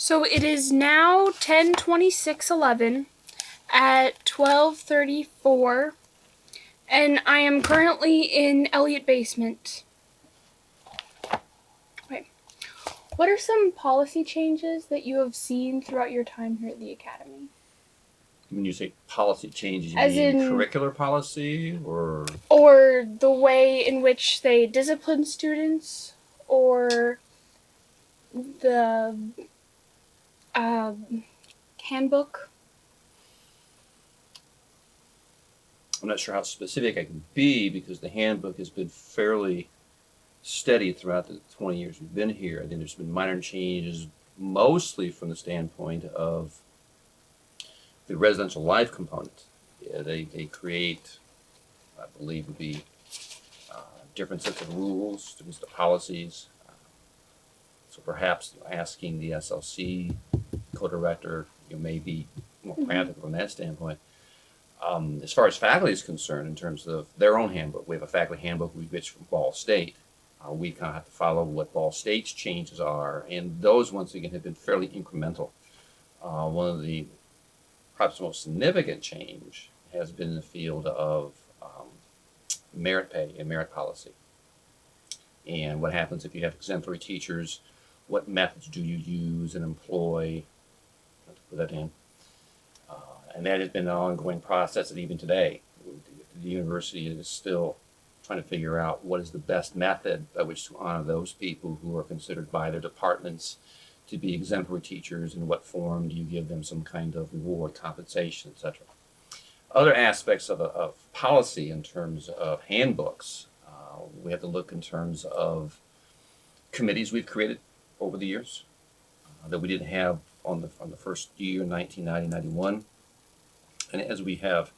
So it is now 10:26:11 at 12:34, and I am currently in Elliott Basement. Okay. What are some policy changes that you have seen throughout your time here at the Academy? When you say policy changes, you As mean in- curricular policy or Or the way in which they discipline students, or the handbook? I'm not sure how specific I can be because the handbook has been fairly steady throughout the 20 years we've been here. I think there's been minor changes, mostly from the standpoint of the residential life component. Yeah, they create, I believe, would be different sets of rules, different sets of policies. So perhaps asking the SLC co-director may be more practical from that standpoint. As far as faculty is concerned, in terms of their own handbook, we have a faculty handbook we get from Ball State. We kind of have to follow what Ball State's changes are, and those, once again, have been fairly incremental. One of the perhaps most significant change has been in the field of merit pay and merit policy. And what happens if you have exemplary teachers, what methods do you use and employ to put that in? And that has been an ongoing process, and even today, the university is still trying to figure out what is the best method by which to honor those people who are considered by their departments to be exemplary teachers. In what form do you give them some kind of reward, compensation, etc.? Other aspects of policy in terms of handbooks, we have to look in terms of committees we've created over the years that we didn't have on the first year, 1990-91. And as we have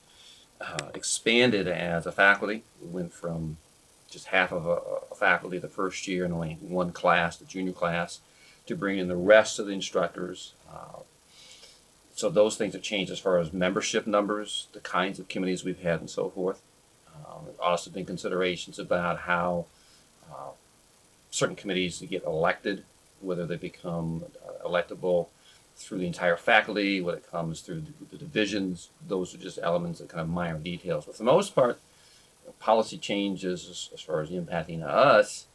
expanded as a faculty, we went from just half of a faculty the first year and only one class, the junior class, to bring in the rest of the instructors. So those things have changed as far as membership numbers, the kinds of committees we've had, and so forth. There's also been considerations about how certain committees get elected, whether they become electable through the entire faculty, when it comes through the divisions. Those are just elements of kind of minor details. But for the most part, policy changes as far as impacting us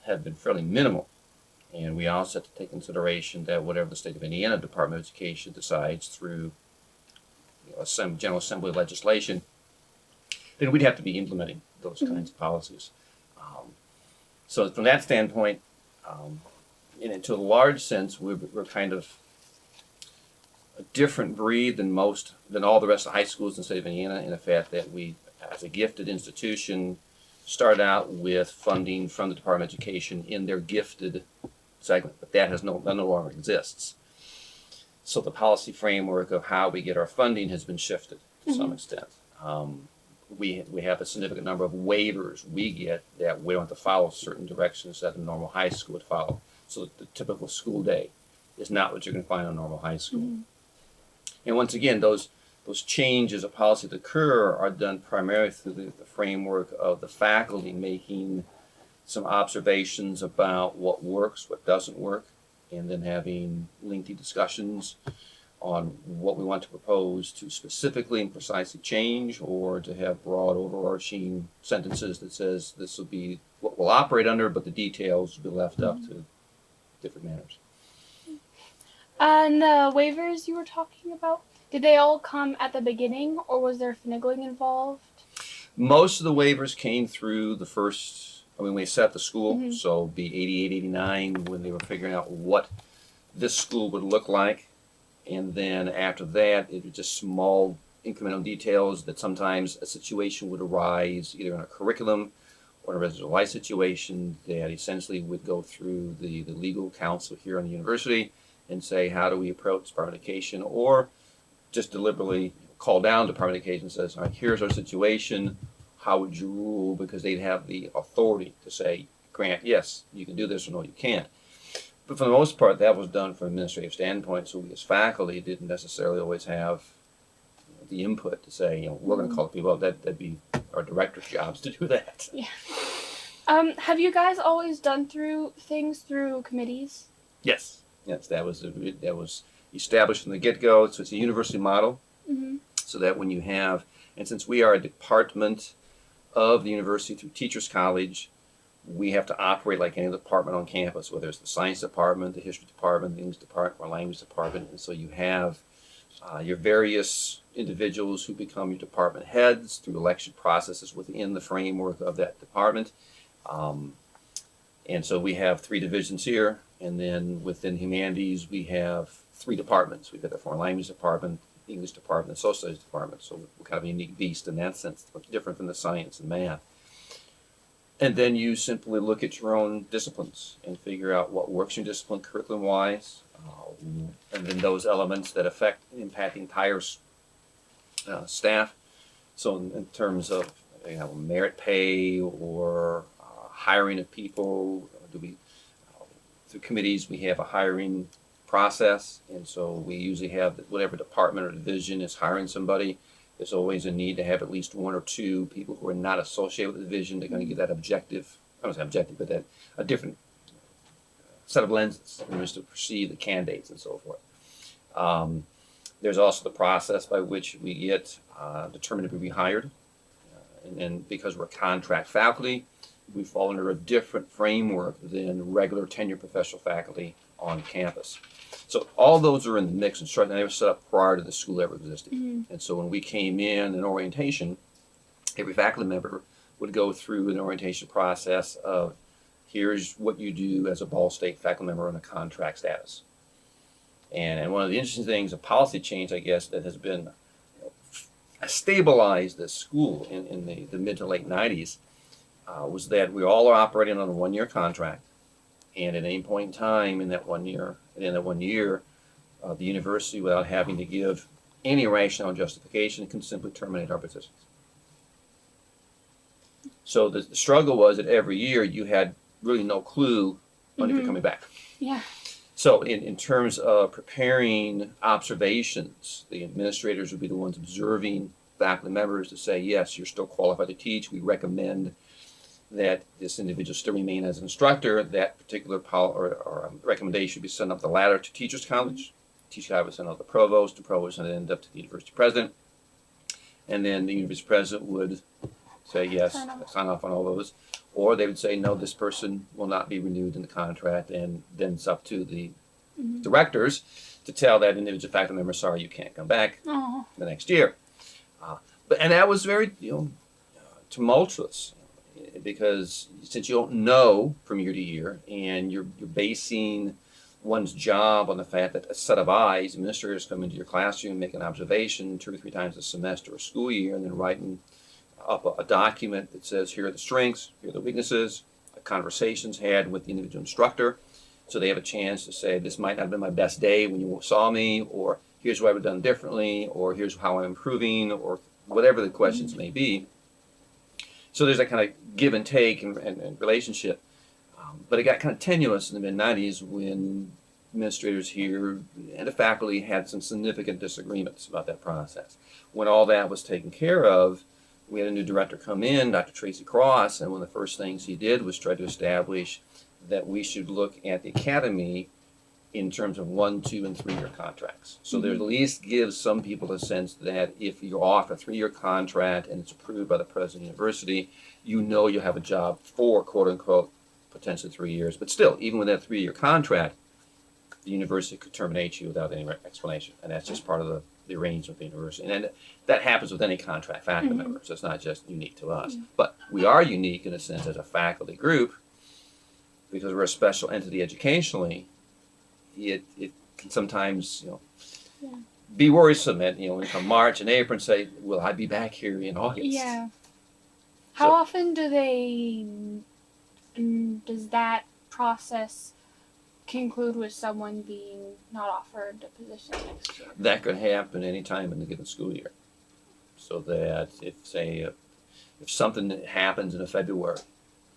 have been fairly minimal. And we also have to take consideration that whatever the state of Indiana Department of Education decides through General Assembly legislation, then we'd have to be implementing those kinds of policies. So from that standpoint, and to a large sense, we're kind of a different breed than all the rest of high schools in the state of Indiana, in the fact that we, as a gifted institution, start out with funding from the Department of Education in their gifted segment, but that no longer exists. So the policy framework of how we get our funding has been shifted to some extent. We have a significant number of waivers we get that we don't have to follow certain directions that a normal high school would follow. So the typical school day is not what you're going to find in a normal high school. And once again, those changes of policy that occur are done primarily through the framework of the faculty making some observations about what works, what doesn't work, and then having lengthy discussions on what we want to propose to specifically and precisely change, or to have broad overarching sentences that says this will be what we'll operate under, but the details will be left up to different matters. And the waivers you were talking about, did they all come at the beginning, or was there finagling involved? Most of the waivers came through the first, when we set the school, so be 88, 89, when they were figuring out what this school would look like. And then after that, it was just small incremental details that sometimes a situation would arise either in a curriculum or in a residential life situation that essentially would go through the legal counsel here on the university and say, how do we approach Department of Education, or just deliberately call down Department of Education and says, all right, here's our situation, how would you rule? Because they'd have the authority to say, Grant, yes, you can do this, or no, you can't. But for the most part, that was done from an administrative standpoint, so we as faculty didn't necessarily always have the input to say, we're going to call people up. That'd be our director's jobs to do that. Yeah. Have you guys always done things through committees? Yes. Yes, that was established from the get-go. So it's a university model, Mm-hmm. so that when you have, and since we are a department of the university through Teachers College, we have to operate like any department on campus, whether it's the science department, the history department, the English department, or language department. And so you have your various individuals who become your department heads through election processes within the framework of that department. Um, and so we have 3 divisions here, and then within humanities we have 3 departments. We've got the foreign language department, English department, and social studies department. So we're kind of a unique beast in that sense, different than the science and math. And then you simply look at your own disciplines and figure out what works in your discipline curriculum-wise, and then those elements that impact the entire staff. So in terms of merit pay or hiring of people, through committees we have a hiring process, and so we usually have whatever department or division is hiring somebody. There's always a need to have at least 1 or 2 people who are not associated with the division. They're going to get that objective, I don't say objective, but that a different set of lenses in which to perceive the candidates and so forth. There's also the process by which we get determined to be rehired. And because we're contract faculty, we fall under a different framework than regular tenured professional faculty on campus. So all those are in the mix, and they were set up prior to the school ever existing. Mm-hmm. And so when we came in orientation, every faculty member would go through an orientation process of, here's what you do as a Ball State faculty member on a contract status. And one of the interesting things, a policy change, I guess, that has been stabilized this school in the mid to late 90s was that we all are operating on a 1-year contract. And at any point in time in that 1 year, the university, without having to give any rationale justification, can simply terminate our positions. So the struggle was that every year you had really no clue when if you're coming back. Yeah. So in terms of preparing observations, the administrators would be the ones observing faculty members to say, yes, you're still qualified to teach. We recommend that this individual still remain as an instructor. That particular recommendation should be sent up the ladder to Teachers College. Teachers College would send out the provost and then end up to the university president. And then the university president would say yes, sign off on all those. Or they would say, no, this person will not be renewed in the contract, and then it's up to the directors to tell that individual faculty member, sorry, you can't come back the next year. And that was very tumultuous, because since you don't know from year to year, and you're basing one's job on the fact that a set of eyes, administrators come into your classroom, make an observation 2 or 3 times a semester or school year, and then writing up a document that says, here are the strengths, here are the weaknesses, conversations had with the individual instructor, so they have a chance to say, this might not have been my best day when you saw me, or here's what I would have done differently, or here's how I'm improving, or whatever the questions may be. So there's that kind of give and take and relationship. But it got kind of tenuous in the mid-90s when administrators here and the faculty had some significant disagreements about that process. When all that was taken care of, we had a new director come in, Dr. Tracy Cross, and one of the first things he did was try to establish that we should look at the academy in terms of 1, 2, and 3-year contracts. So there at least gives some people a sense that if you're off a 3-year contract and it's approved by the president of the university, you know you'll have a job for, quote unquote, potentially 3 years. But still, even with that 3-year contract, the university could terminate you without any explanation. And that's just part of the arrangement with the university. And that happens with any contract faculty member, so it's not just unique to us. But we are unique in a sense as a faculty group, because we're a special entity educationally. It can sometimes be worrisome at when we come March and April and say, will I be back here in August? Yeah. How often does that process conclude with someone being not offered a position next year? That could happen any time in the given school year. So that if something happens in February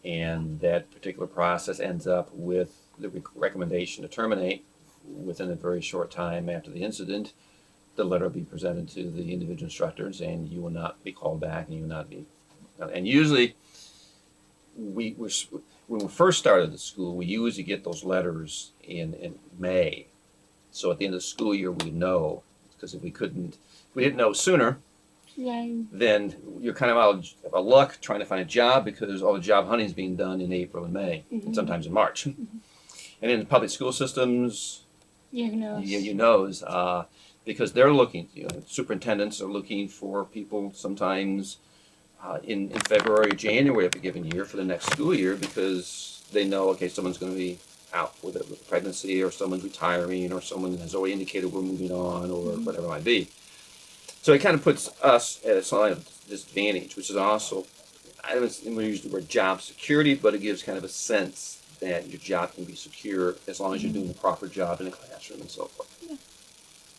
and that particular process ends up with the recommendation to terminate within a very short time after the incident, the letter will be presented to the individual instructors, and you will not be called back, and you will not be. And usually, when we first started the school, we usually get those letters in May. So at the end of the school year, we know, because if we didn't know sooner, Yeah. then you're kind of out of luck trying to find a job because all the job hunting is being done in April and May, and sometimes in March. And in the public school systems, Yeah, who knows? you knows, because they're looking, superintendents are looking for people sometimes in February or January of a given year for the next school year, because they know, okay, someone's going to be out with a pregnancy, or someone's retiring, or someone has already indicated we're moving on, or whatever it might be. So it kind of puts us at a sign of disadvantage, which is also, I don't use the word job security, but it gives kind of a sense that your job can be secure as long as you're doing the proper job in the classroom and so forth. Yeah.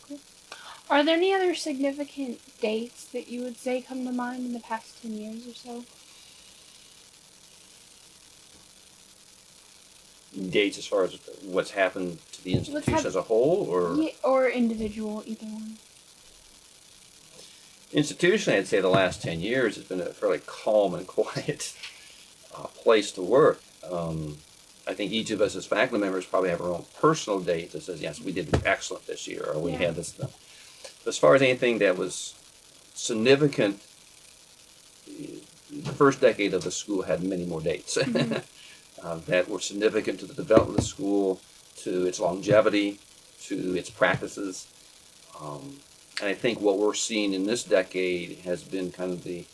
Cool. Are there any other significant dates that you would say come to mind in the past 10 years or so? Dates as far as what's happened to the institution as a whole, or or individual, either one. institutionally, I'd say the last 10 years has been a fairly calm and quiet place to work. I think each of us as faculty members probably have our own personal date that says, yes, we did excellent this year, or we had this stuff. But as far as anything that was significant, the first decade of the school had many more dates that were significant to the development of the school, to its longevity, to its practices. And I think what we're seeing in this decade has been kind of the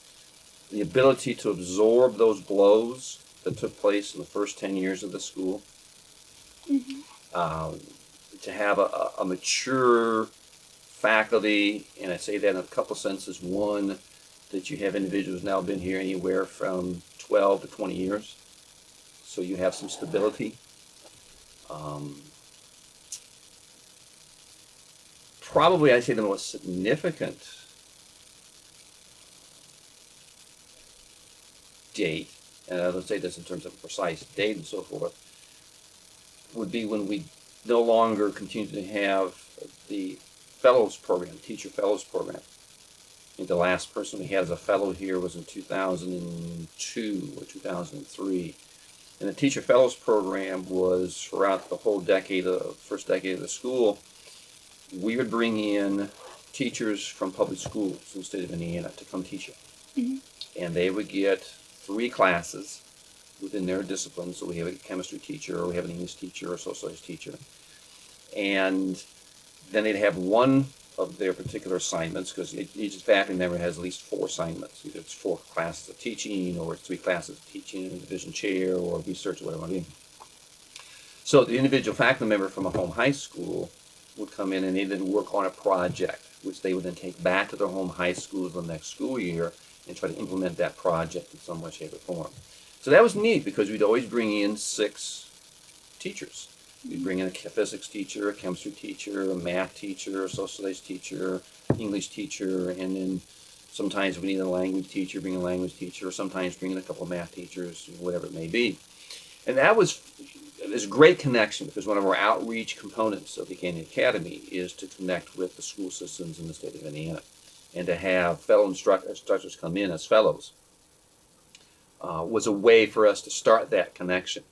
ability to absorb those blows that took place in the first 10 years of the school. To have a mature faculty, and I say that in a couple senses. One, that you have individuals now been here anywhere from 12 to 20 years, so you have some stability. Probably I'd say the most significant date, and let's say this in terms of precise date and so forth, would be when we no longer continue to have the fellows program, teacher fellows program. I think the last person we had as a fellow here was in 2002 or 2003. And the teacher fellows program was throughout the whole decade, first decade of the school. We would bring in teachers from public schools in the state of Indiana to come teach it. And they would get 3 classes within their discipline. So we have a chemistry teacher, or we have an English teacher, or a social studies teacher. And then they'd have one of their particular assignments, because each faculty member has at least 4 assignments. Either it's 4 classes of teaching, or it's 3 classes of teaching, a division chair, or research, or whatever it might be. So the individual faculty member from a home high school would come in, and they then work on a project, which they would then take back to their home high schools the next school year and try to implement that project in some way, shape, or form. So that was neat, because we'd always bring in 6 teachers. We'd bring in a physics teacher, a chemistry teacher, a math teacher, a social studies teacher, English teacher, and then sometimes we need a language teacher, bring a language teacher, or sometimes bring in a couple of math teachers, whatever it may be. And that was this great connection, because one of our outreach components of the Canyon Academy is to connect with the school systems in the state of Indiana, and to have fellow instructors come in as fellows was a way for us to start that connection.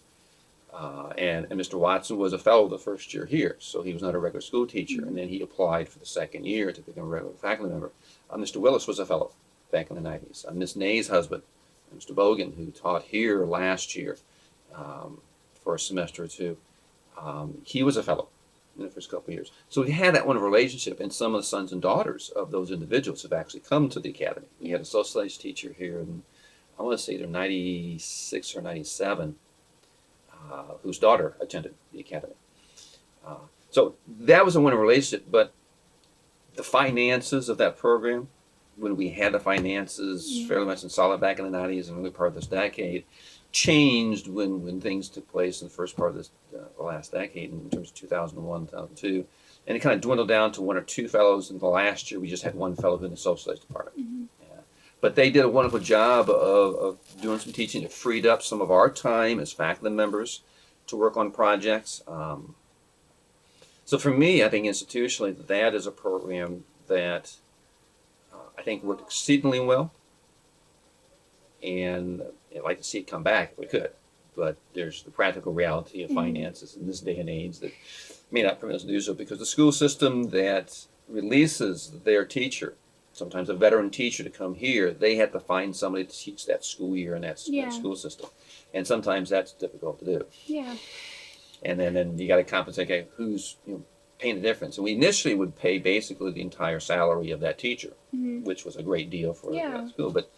And Mr. Watson was a fellow the first year here, so he was not a regular school teacher, and then he applied for the second year to become a regular faculty member. Mr. Willis was a fellow back in the 90s. Miss Nay's husband, Mr. Bogan, who taught here last year for a semester or 2, he was a fellow in the first couple of years. So we had that one relationship, and some of the sons and daughters of those individuals have actually come to the academy. We had a social studies teacher here, and I want to say they're 96 or 97, whose daughter attended the academy. So that was a winning relationship, but the finances of that program, when we had the finances fairly much in solid back in the 90s and early part of this decade, changed when things took place in the first part of this the last decade, in terms of 2001, 2002. And it kind of dwindled down to 1 or 2 fellows. In the last year, we just had 1 fellow in the social studies department. But they did a wonderful job of doing some teaching. It freed up some of our time as faculty members to work on projects. So for me, I think institutionally, that is a program that I think worked exceedingly well. and I'd like to see it come back if we could. But there's the practical reality of Mhm. finances in this day and age that may not permit us to do so, because the school system that releases their teacher, sometimes a veteran teacher, to come here, they have to find somebody to teach that school year in that Yeah. school system. And sometimes that's difficult to do. Yeah. And then you got to compensate, okay, who's paying the difference. And we initially would pay basically the entire salary of that teacher, Mhm. which was a great deal for Yeah. that school. But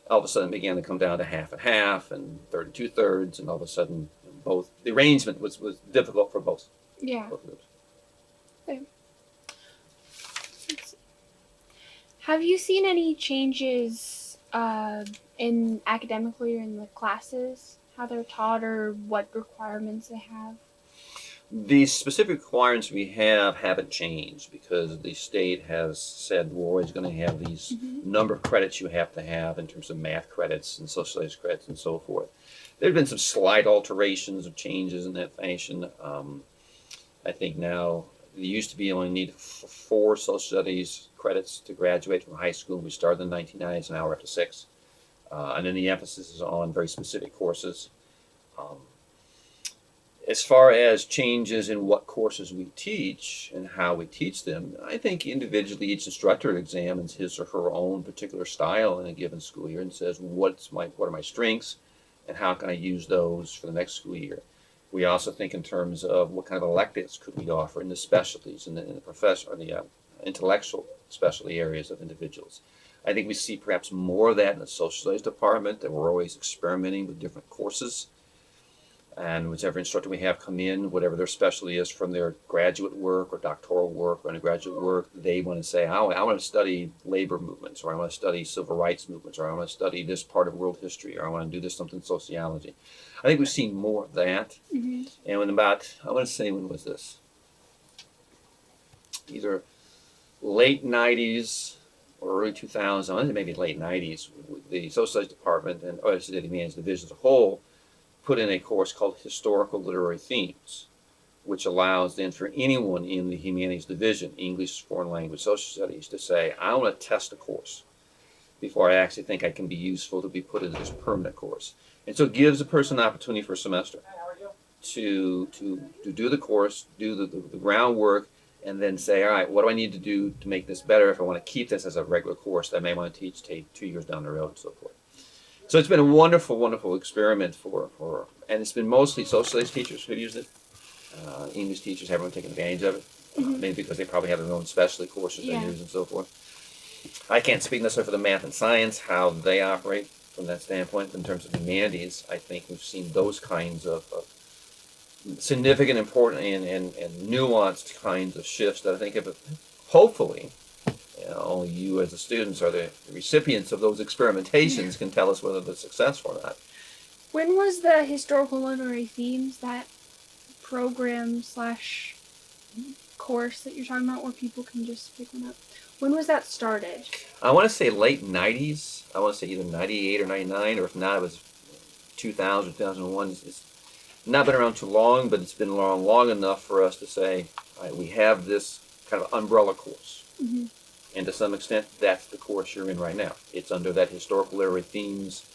all of a sudden it began to come down to half and half and third and 2/3, and all of a sudden both the arrangement was difficult for both Yeah. groups. Let's see. Have you seen any changes in academically or in the classes, how they're taught or what requirements they have? The specific requirements we have haven't changed, because the state has said we're always going to have these Mhm. number of credits you have to have in terms of math credits and social studies credits and so forth. There have been some slight alterations or changes in that fashion. I think now you used to be only need 4 social studies credits to graduate from high school. We started in the 1990s, and now we're up to 6. And then the emphasis is on very specific courses. Um, As far as changes in what courses we teach and how we teach them, I think individually each instructor examines his or her own particular style in a given school year and says, what are my strengths and how can I use those for the next school year? We also think in terms of what kind of electives could we offer in the specialties and in the professional or the intellectual specialty areas of individuals. I think we see perhaps more of that in the social studies department, that we're always experimenting with different courses. And whichever instructor we have come in, whatever their specialty is from their graduate work or doctoral work or undergraduate work, they want to say, I want to study labor movements, or I want to study civil rights movements, or I want to study this part of world history, or I want to do this something in sociology. I think we've seen more of that. Mm-hmm. And when about, I want to say, when was this? Either late 90s or early 2000s, I think maybe late 90s, the social studies department and the Humanities division as a whole put in a course called Historical Literary Themes, which allows then for anyone in the Humanities division, English, foreign language, social studies, to say, I want to test a course before I actually think I can be useful to be put into this permanent course. And so it gives a person an opportunity for a semester to do the course, do the groundwork, and then say, all right, what do I need to do to make this better if I want to keep this as a regular course that I may want to teach 2 years down the road and so forth. So it's been a wonderful, wonderful experiment and it's been mostly social studies teachers who used it. English teachers haven't taken advantage of it, maybe because they probably have their own specialty courses they use and so forth. I can't speak necessarily for the math and science, how they operate from that standpoint. In terms of humanities, I think we've seen those kinds of significant, important, and nuanced kinds of shifts that I think hopefully, only you as the students are the recipients of those experimentations can tell us whether they're successful or not. When was the Historical Literary Themes, that program / course that you're talking about where people can just pick one up? When was that started? I want to say late 90s. I want to say either 98 or 99, or if not, it was 2000 or 2001. It's not been around too long, but it's been around long enough for us to say, all right, we have this kind of umbrella course. Mm-hmm. And to some extent, that's the course you're in right now. It's under that Historical Literary Themes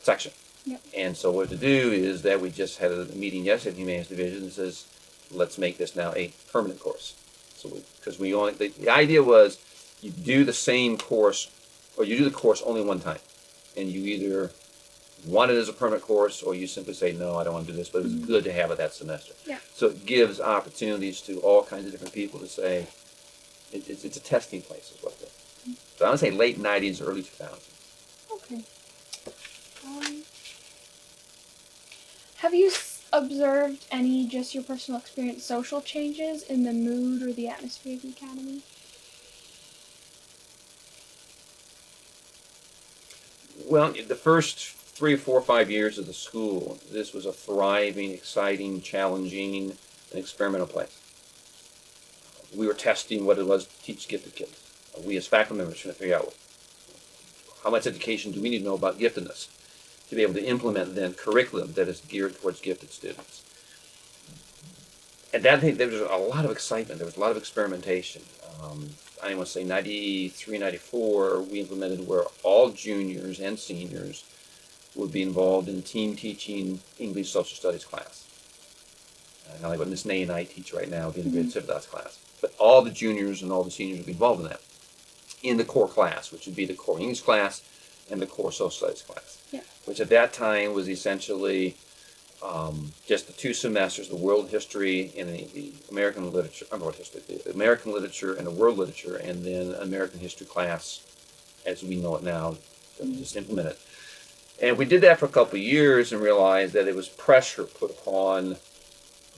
section. Yep. And so what to do is that we just had a meeting yesterday in the Humanities Division that says, let's make this now a permanent course. So because the idea was you do the same course, or you do the course only one time. And you either want it as a permanent course, or you simply say, no, I don't want to do this, but it was good to have it that semester. Yeah. So it gives opportunities to all kinds of different people to say, it's a testing place is what it is. So I would say late 90s, early 2000s. Okay. Have you observed any, just your personal experience, social changes in the mood or the atmosphere of the academy? Well, the first 3 or 4 or 5 years of the school, this was a thriving, exciting, challenging, and experimental place. We were testing what it was to teach gifted kids. We as faculty members trying to figure out how much education do we need to know about giftedness to be able to implement then curriculum that is geared towards gifted students. And that thing, there was a lot of excitement. There was a lot of experimentation. I want to say 93, 94, we implemented where all juniors and seniors would be involved in team teaching English social studies class. Not like what Miss Nay and I teach right now, the integrated civitas class. But all the juniors and all the seniors would be involved in that, in the core class, which would be the core English class and the core social studies class. Yeah. Which at that time was essentially just the 2 semesters, the world history and the American literature, the American literature and the world literature, and then American history class, as we know it now, just implement it. And we did that for a couple of years and realized that it was pressure put upon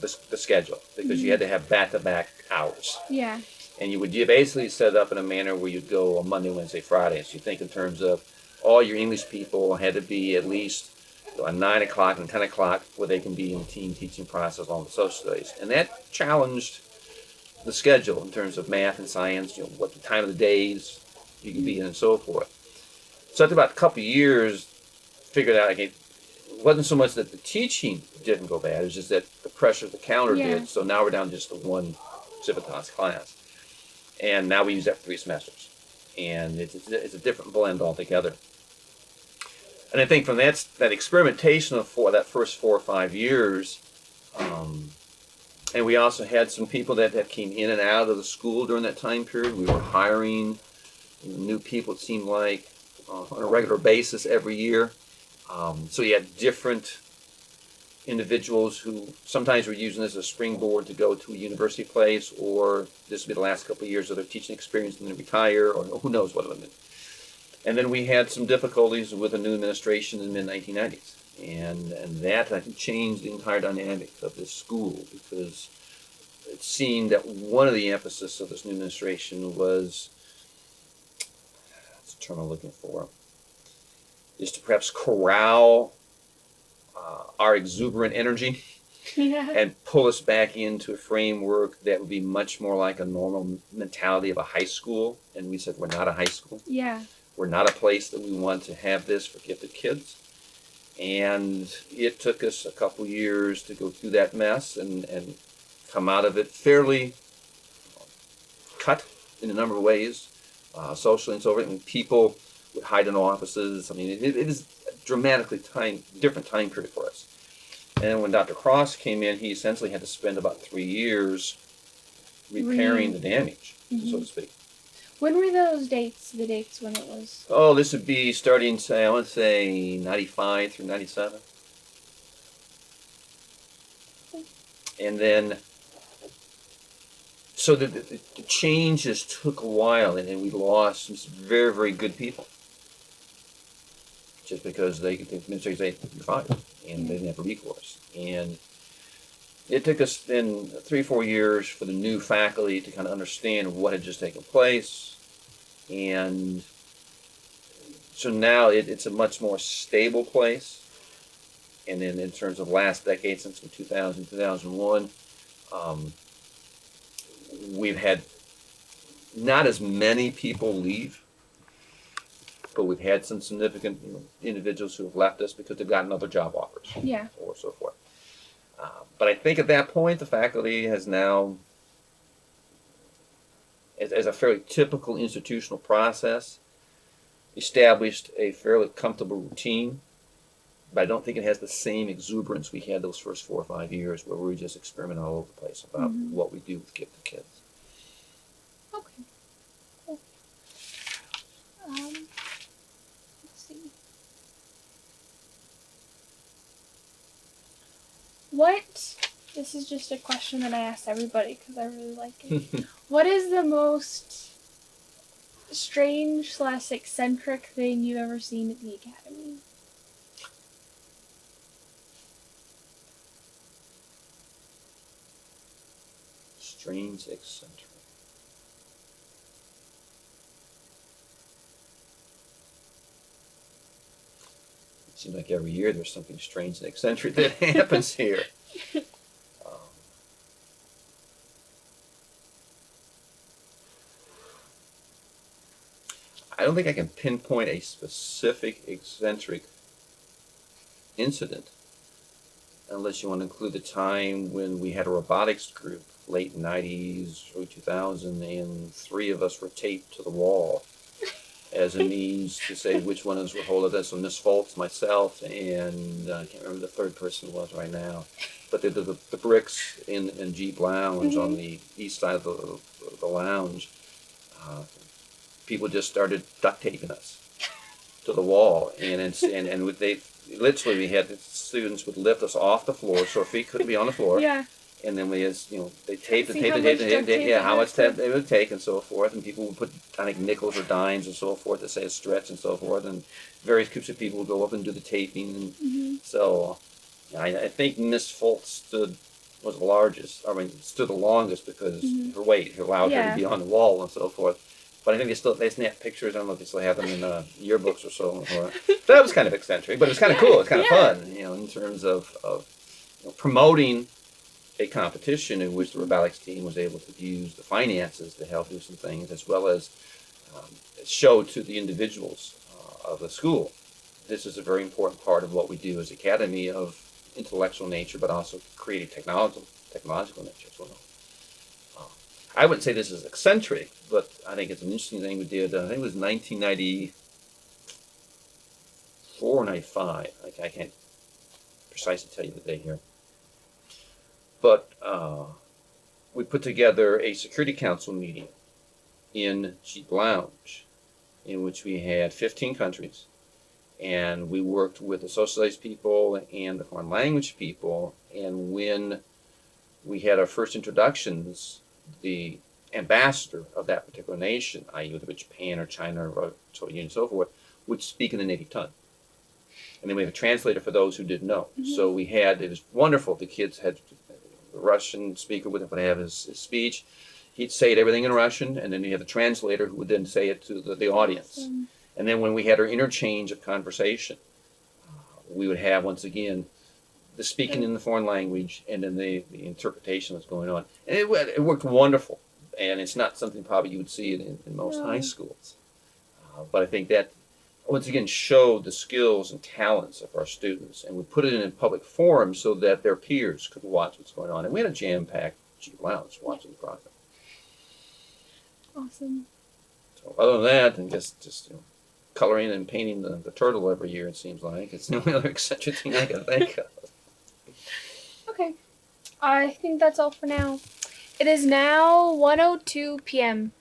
the schedule, because you had to have back-to-back hours. Yeah. And you basically set it up in a manner where you'd go on Monday, Wednesday, Friday. So you think in terms of all your English people had to be at least 9 o'clock and 10 o'clock where they can be in the team teaching process along with social studies. And that challenged the schedule in terms of math and science, what the time of the days you can be in and so forth. So after about a couple of years, figured out, okay, it wasn't so much that the teaching didn't go bad, it was just that the pressure of the calendar did. So now we're down to just the 1 civitas class. And now we use that for 3 semesters. And it's a different blend altogether. And I think from that experimentation for that first 4 or 5 years, and we also had some people that came in and out of the school during that time period. We were hiring new people, it seemed like, on a regular basis every year. So you had different individuals who sometimes were using this as a springboard to go to a university place, or this would be the last couple of years of their teaching experience and then retire, or who knows what it would be. And then we had some difficulties with a new administration in the mid-1990s. And that, I think, changed the entire dynamic of this school, because it seemed that one of the emphasis of this new administration was, that's the term I'm looking for, is to perhaps corral our exuberant energy and pull us back into a framework that would be much more like a normal mentality of a high school. And we said, we're not a high school. Yeah. We're not a place that we want to have this for gifted kids. And it took us a couple years to go through that mess and come out of it fairly cut in a number of ways, socially and so forth. I mean, people would hide in offices. I mean, it is a dramatically different time period for us. And when Dr. Cross came in, he essentially had to spend about 3 years repairing the damage, so to speak. When were those dates, the dates when it was? Oh, this would be starting, say, I want to say 95 through 97. And then, so the changes took a while, and we lost some very, very good people. Just because the administrators say, you're fired, and they didn't have a recourse. And it took us then 3 or 4 years for the new faculty to kind of understand what had just taken place. And so now it's a much more stable place. And then in terms of last decade, since 2000, 2001, we've had not as many people leave, but we've had some significant individuals who have left us because they've gotten other job offers, or so forth. But I think at that point, the faculty has now, as a fairly typical institutional process, established a fairly comfortable routine. But I don't think it has the same exuberance we had those first 4 or 5 years, where we were just experimenting all over the place about what we do with gifted kids. Okay. Cool. Let's see. This is just a question that I asked everybody because I really like it. What is the most strange / eccentric thing you've ever seen at the Academy? Strange, eccentric. It seems like every year there's something strange and eccentric that happens here. I don't think I can pinpoint a specific eccentric incident, unless you want to include the time when we had a robotics group, late 90s, early 2000, and three of us were taped to the wall as a means to say which one of us would hold it. So Miss Foltz, myself, and I can't remember the third person was right now. But the bricks in Jeep Lounge on the east side of the lounge, people just started duct taping us to the wall, and they literally, we had the students would lift us off the floor so our feet couldn't be on the floor. Yeah. And then we just, they taped How how much much tape they would take and so forth. And people would put, I think, nickels or dimes and so forth to say a stretch and so forth. And various groups of people would go up and do the taping. And so I think Miss Foltz was the largest, stood the longest because her weight allowed her to be on the wall and so forth. But I think they snapped pictures. I don't know if they still have them in yearbooks or so. That was kind of eccentric, but it was kind of cool. It was kind of fun, in terms of promoting a competition in which the robotics team was able to use the finances to help do some things, as well as show to the individuals of the school. This is a very important part of what we do as Academy, of intellectual nature, but also creative technological nature as well. I wouldn't say this is eccentric, but I think it's an interesting thing we did. I think it was 1994 or 95. I can't precisely tell you the date here. But we put together a Security Council meeting in Jeep Lounge, in which we had 15 countries, and we worked with the socialized people and the foreign language people. And when we had our first introductions, the ambassador of that particular nation, i.e. whether it's Japan or China or Soviet Union and so forth, would speak in the native tongue. And then we have a translator for those who didn't know. So it was wonderful. The kids had the Russian speaker would have his speech. He'd say everything in Russian, and then you have the translator who would then say it to the audience. And then when we had our interchange of conversation, we would have, once again, the speaking in the foreign language and then the interpretation that's going on. And it worked wonderful. And it's not something probably you would see in most high schools. But I think that, once again, showed the skills and talents of our students, and we put it in a public forum so that their peers could watch what's going on. And we had a jam-packed Jeep Lounge watching the project. Awesome. So other than that, I guess just coloring and painting the turtle every year, it seems like. It's the only other eccentric thing I can think of. Okay. I think that's all for now. It is now 1:02 p.m.